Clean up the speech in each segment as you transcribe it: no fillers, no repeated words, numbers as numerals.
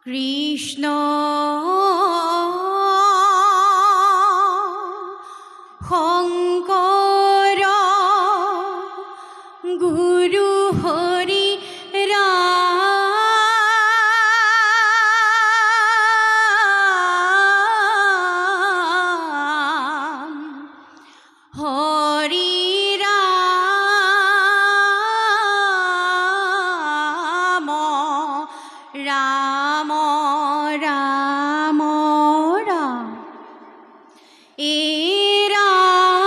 কৃষ্ণ শংকৰ গুৰু হৰি ৰাম হৰি ৰাম ৰাম ৰাম ৰাম এ ৰাম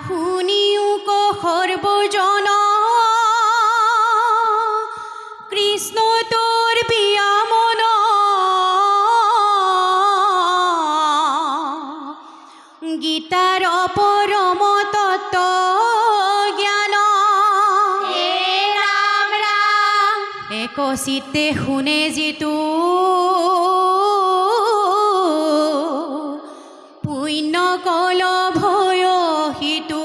শুনিও ক সৰ্বজন কৃষ্ণ তোৰ বিয়া মন গীতাৰ পৰম তত্ত্ব জ্ঞান এক চিত্তে শুনে যিটো পুণ্য কল ভয় সিটো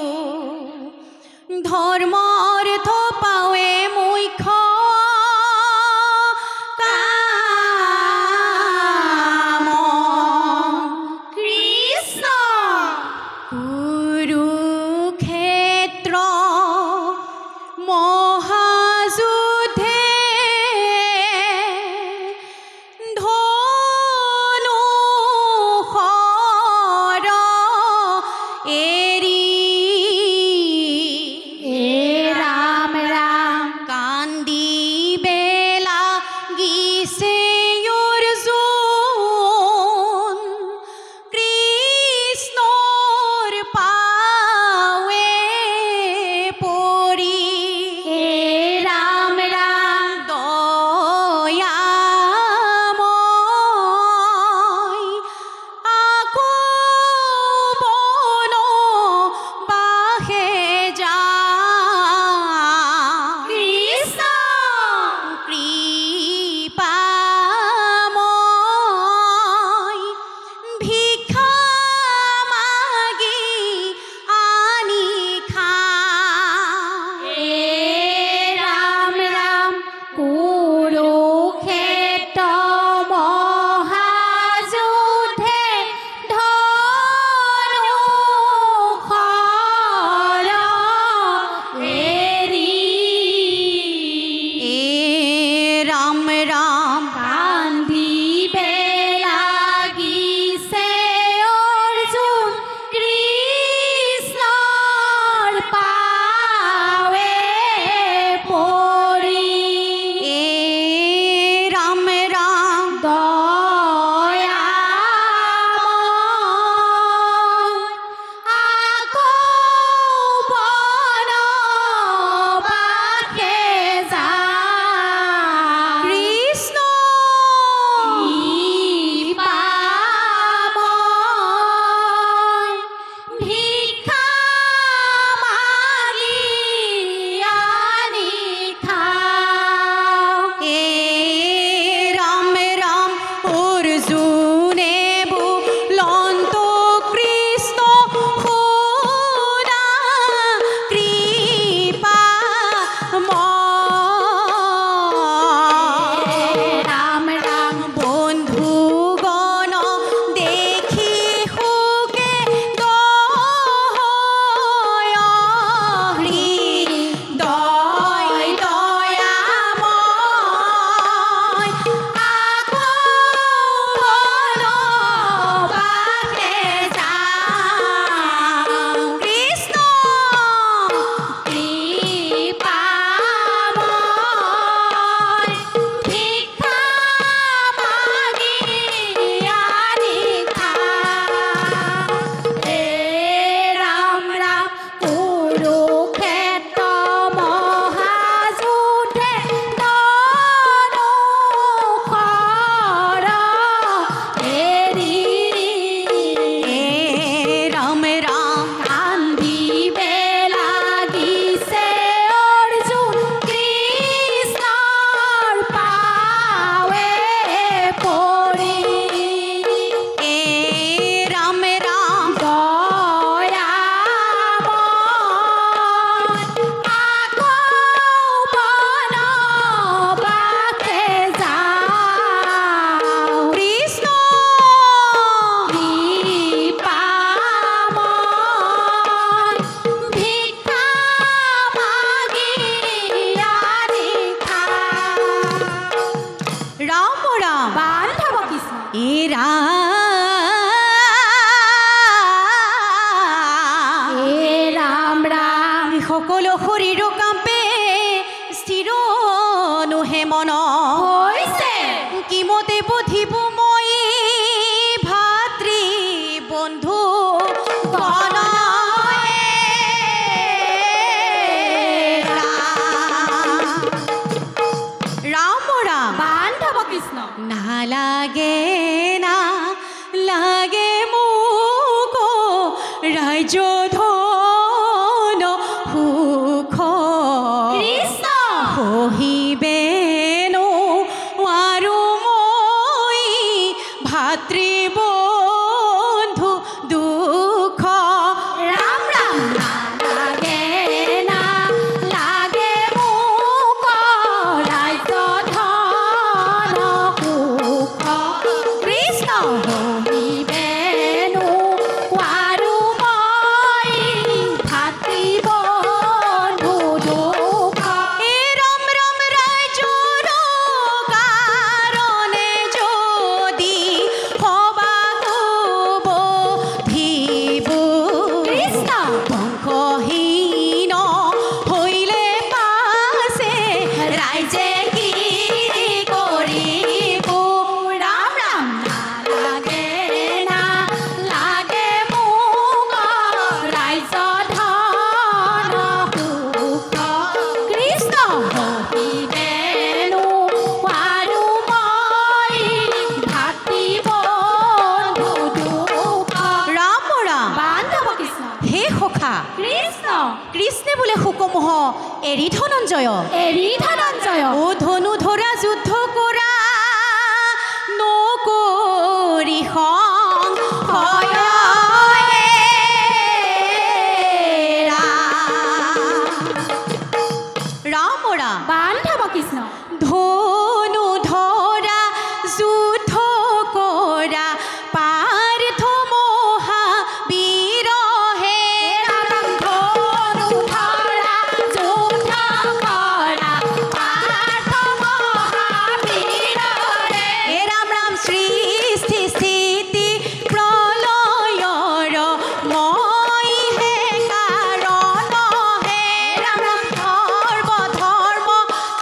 ধৰ্ম অৰ্থ পাৱে মুখ্য কাম কৃষ্ণ কুৰুক্ষেত্ৰ মহাযুদ্ধে ধনুষৰ এৰি সকলো শৰীৰ কাম্পে স্থিৰ নোহে মন হৈছে কিমতে বুধিব মই ভাতৃ বন্ধু গণ ৰাম ৰাম বান্ধৱ কৃষ্ণ নালাগে না লাগে মোক ৰাজ্য ধন সুখ কৃষ্ণ সহিবেনো আৰু মই ভাতৃ বন্ধু দুখ ৰাম ৰাম নালাগে না লাগে মোক ৰাজ্য ধন সুখ কৃষ্ণ সহিবেনো আৰু মই ভাতৃ বন্ধু দুখ এ ৰাম ৰাম ৰাজ্যৰ কাৰণে যদি সবা বধিব কৃষ্ণ বংশহীন হৈলে পাছে ৰাইজে কি কৰিব ৰাম ৰাম নালাগে না লাগে মোক ৰাজ্য ধন সুখ কৃষ্ণ সহিবেনো আৰু মই ভাতৃ বন্ধু দুখ ৰাম ৰাম বান্ধৱ কৃষ্ণ হে সখা কৃষ্ণ কৃষ্ণে বোলে শোকমোহ এৰি ধনঞ্জয় এৰি ধনঞ্জয় ও ধনু ধৰা যুদ্ধ কৰা নকৰি সংশয় ৰাম ৰাম বান্ধৱ কৃষ্ণ ধনু ধৰা যুদ্ধ কৰা পাৰ্থ মহাবীৰ হে ধনু ধৰা যুদ্ধ কৰা পাৰ্থ মহাবীৰ হে ৰাম ৰাম সৃষ্টি স্থিতি প্ৰলয়ৰ মই হে কাৰণ হে ৰাম ৰাম ধৰ্ম ধৰ্ম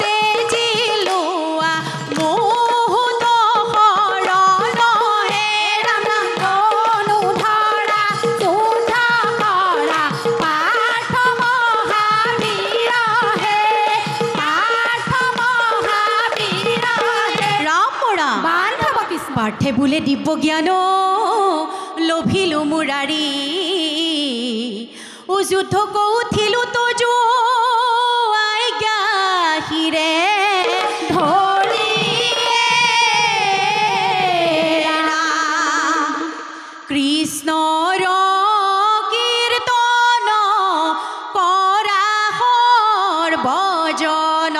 তেজি লোৱা মোহত শৰণ হে ৰাম ৰাম ধনু ধৰা যুদ্ধ কৰা পাৰ্থ মহাবীৰ হে পাৰ্থ মহাবীৰ হে ৰাম ৰাম বান্ধৱ কৃষ্ণ পাৰ্থে বোলে দিব্য জ্ঞান লভিলো মুৰাৰী ও যুদ্ধ কৌঠিলো তজু আজ্ঞাহিৰে ধৰি কৃষ্ণৰ কীৰ্তন কৰা সৰ্বজন